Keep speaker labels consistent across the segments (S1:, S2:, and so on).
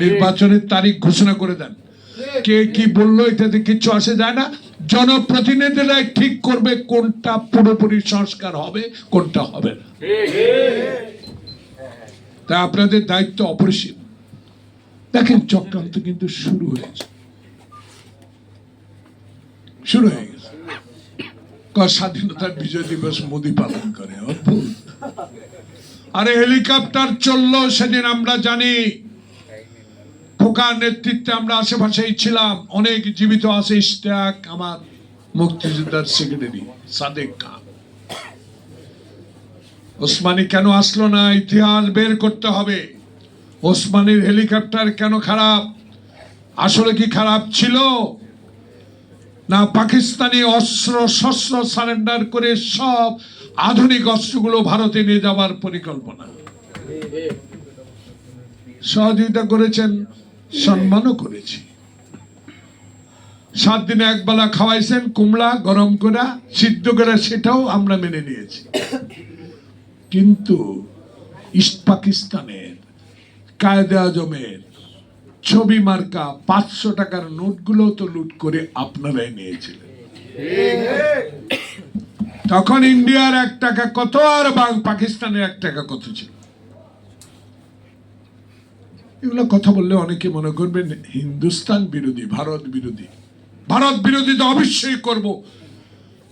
S1: নির্বাচনের তারিখ ঘোষণা করে দেন। কে কি বললো এটাতে কিছু আসে যায় না, জনপ্রতিনিধিরাই ঠিক করবে কোনটা পুরোপুরি সংস্কার হবে, কোনটা হবে না। তা আপনাদের দায়িত্ব অপরিসীম। দেখেন চক্রান্ত কিন্তু শুরু হয়ে গেছে। স্বাধীনতার বিজয় দিবস মোদি পালন করে, অদ্ভুত। আরে হেলিকপ্টার চললো সেদিন, আমরা জানি খোকার নেতৃত্বে আমরা আশেপাশেই ছিলাম, অনেক জীবিত আছে ইশতিয়াক, আমার মুক্তিযোদ্ধার সেক্রেটারি সাদেক খান। ওসমানী কেন আসলো না, ইতিহাস বের করতে হবে। ওসমানীর হেলিকপ্টার কেন খারাপ? আসলে কি খারাপ ছিল, না পাকিস্তানি অস্ত্র শস্ত্র সারেন্ডার করে সব আধুনিক অস্ত্রগুলো ভারতে নিয়ে যাওয়ার পরিকল্পনা? সহযোগিতা করেছেন, সম্মানও করেছি। 7 দিনে একবেলা খাওয়াইছেন কুমড়া গরম করে সিদ্ধ করে, সেটাও আমরা মেনে নিয়েছি। কিন্তু ইস্ট পাকিস্তানের কায়েদে আজমের ছবি মার্কা 500 টাকার নোটগুলো তো লুট করে আপনারাই নিয়েছিলেন। তখন ইন্ডিয়ার 1 টাকা কত আর পাকিস্তানের 1 টাকা কত ছিল? এগুলো কথা বললে অনেকে মনে করবেন হিন্দুস্তান বিরোধী, ভারত বিরোধী। ভারত বিরোধী তো অবশ্যই করব।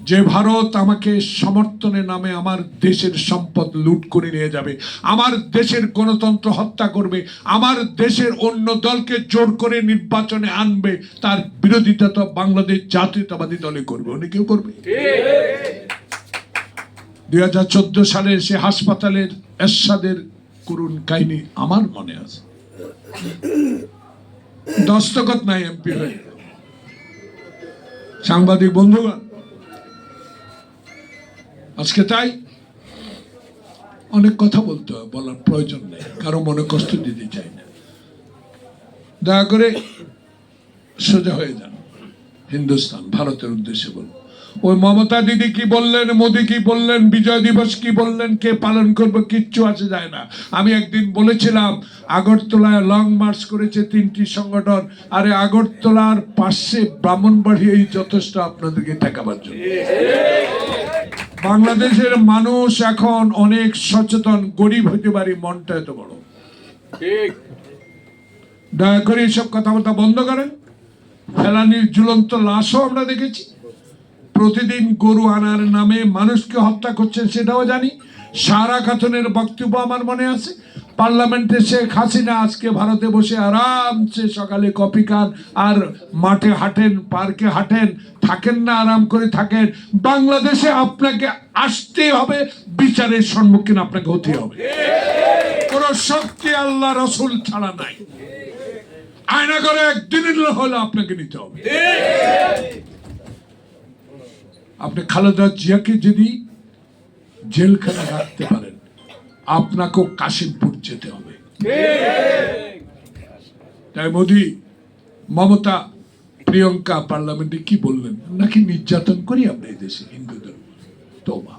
S1: যে ভারত আমাকে সমর্থনের নামে আমার দেশের সম্পদ লুট করে নিয়ে যাবে, আমার দেশের গণতন্ত্র হত্যা করবে, আমার দেশের অন্য দলকে জোর করে নির্বাচনে আনবে, তার বিরোধিতা তো বাংলাদেশ জাতীয়তাবাদী দলে করবে, অনেকেও করবে। 2014 সালে সে হাসপাতালের এরশাদের করুণ কাহিনী আমার মনে আছে। দস্তখত নাই এমপি হয়ে। সাংবাদিক বন্ধুগণ, আজকে তাই অনেক কথা বলতে হয়, বলার প্রয়োজন নেই, কারো মনে কষ্ট দিতে চাই না। দয়া করে সোজা হয়ে যান। হিন্দুস্তান ভারতের উদ্দেশ্যে বলবো, ওই মমতা দিদি কি বললেন, মোদি কি বললেন, বিজয় দিবস কি বললেন, কে পালন করবে, কিচ্ছু আসে যায় না। আমি একদিন বলেছিলাম আগরতলায় লং মার্চ করেছে 3টি সংগঠন, আরে আগরতলার পাশে ব্রাহ্মণবাড়িয়াই যথেষ্ট আপনাদেরকে ঠেকাবার জন্য। বাংলাদেশের মানুষ এখন অনেক সচেতন, গরিব হইতে পারি, মনটা এত বড়। দয়া করে এইসব কথাবার্তা বন্ধ করেন। ফেলানির ঝুলন্ত লাশও আমরা দেখেছি। প্রতিদিন গরু আনার নামে মানুষকে হত্যা করছেন, সেটাও জানি। সারা খাতুনের বক্তব্য আমার মনে আছে। পার্লামেন্টে শেখ হাসিনা আজকে ভারতে বসে আরামসে সকালে কফি খান আর মাঠে হাঁটেন, পার্কে হাঁটেন, থাকেন না, আরাম করে থাকেন। বাংলাদেশে আপনাকে আসতে হবে, বিচারের সম্মুখীন আপনাকে হতে হবে। কোন শক্তি আল্লাহ রসুল ছাড়া নাই। আয়না করে একদিনের হলে আপনাকে নিতে হবে। আপনি খালেদা জিয়াকে যদি জেলখানা রাখতে পারেন, আপনাকেও কাশিমপুর যেতে হবে। তাই মোদি, মমতা, প্রিয়ঙ্কা পার্লামেন্টে কি বললেন, নাকি নির্যাতন করি আমরা এই দেশে হিন্দুদের। তোবা।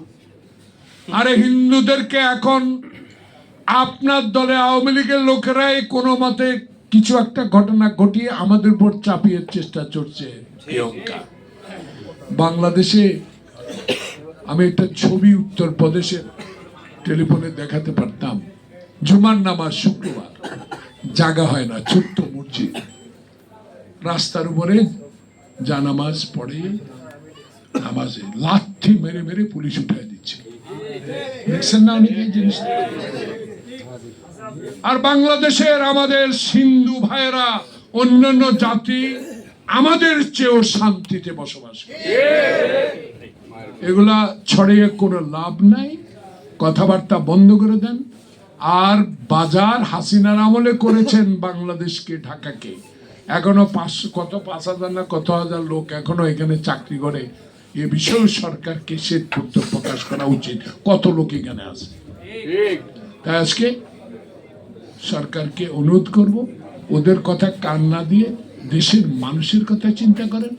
S1: আরে হিন্দুদেরকে এখন আপনার দলে আওয়ামী লীগের লোকেরাই কোনো মতে কিছু একটা ঘটনা ঘটিয়ে আমাদের উপর চাপিয়ে চেষ্টা চলছে। প্রিয়ঙ্কা, বাংলাদেশে আমি একটা ছবি উত্তরপ্রদেশের টেলিফোনে দেখাতে পারতাম। জুমার নামাজ শুক্রবার, জায়গা হয় না, ছোট্ট মসজিদ, রাস্তার উপরে জানামাজ পড়ে, নামাজে লাথি মেরে মেরে পুলিশ উঠায় দিচ্ছে। দেখছেন না অনেকে জিনিসটা? আর বাংলাদেশের আমাদের হিন্দু ভাইয়েরা অন্যান্য জাতি আমাদের চেয়েও শান্তিতে বসবাস করে। এগুলা ছড়িয়ে কোনো লাভ নাই, কথাবার্তা বন্ধ করে দেন। আর বাজার হাসিনার আমলে করেছেন বাংলাদেশকে, ঢাকাকে। এখনো 5,000 না কত হাজার লোক এখনো এখানে চাকরি করে। এ বিষয়ে সরকারকে শ্বেতপত্র প্রকাশ করা উচিত, কত লোক এখানে আছে। তাই আজকে সরকারকে অনুরোধ করব, ওদের কথা কান না দিয়ে দেশের মানুষের কথা চিন্তা করেন।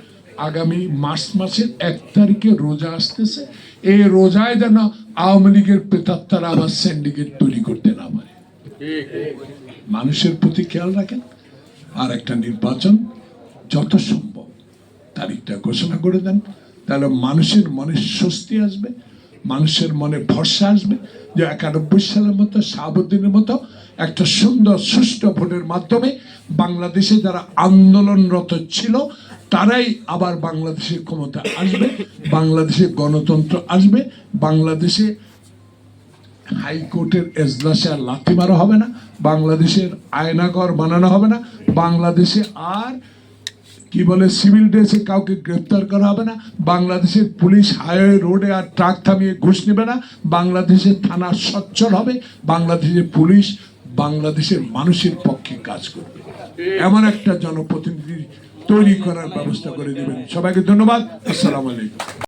S1: আগামী মার্চ মাসের 1 তারিখে রোজা আসতেছে, এই রোজায় যেন আওয়ামী লীগের প্রেতাত্মারা আবার সিন্ডিকেট তৈরি করতে না পারে। মানুষের প্রতি খেয়াল রাখেন। আর একটা নির্বাচন যত সম্ভব তারিখটা ঘোষণা করে দেন, তাহলে মানুষের মনে স্বস্তি আসবে, মানুষের মনে ভরসা আসবে যে 91 সালের মতো, শাহাবুদ্দিনের মতো একটা সুন্দর সুষ্ঠু ভোটের মাধ্যমে বাংলাদেশে যারা আন্দোলনরত ছিল তারাই আবার বাংলাদেশের ক্ষমতা আসবে, বাংলাদেশে গণতন্ত্র আসবে, বাংলাদেশে হাইকোর্টের এজলাসে আর লাথি মারা হবে না, বাংলাদেশের আয়নাঘর বানানো হবে না, বাংলাদেশে আর কি বলে সিভিল ড্রেসে কাউকে গ্রেফতার করা হবে না, বাংলাদেশের পুলিশ হাইওয়ে রোডে আর ট্রাক থামিয়ে ঘুষ নেবে না, বাংলাদেশের থানা সচ্ছল হবে, বাংলাদেশের পুলিশ বাংলাদেশের মানুষের পক্ষে কাজ করবে। এমন একটা জনপ্রতিনিধি তৈরি করার ব্যবস্থা করে দেবেন। সবাইকে ধন্যবাদ। আসসালামু আলাইকুম।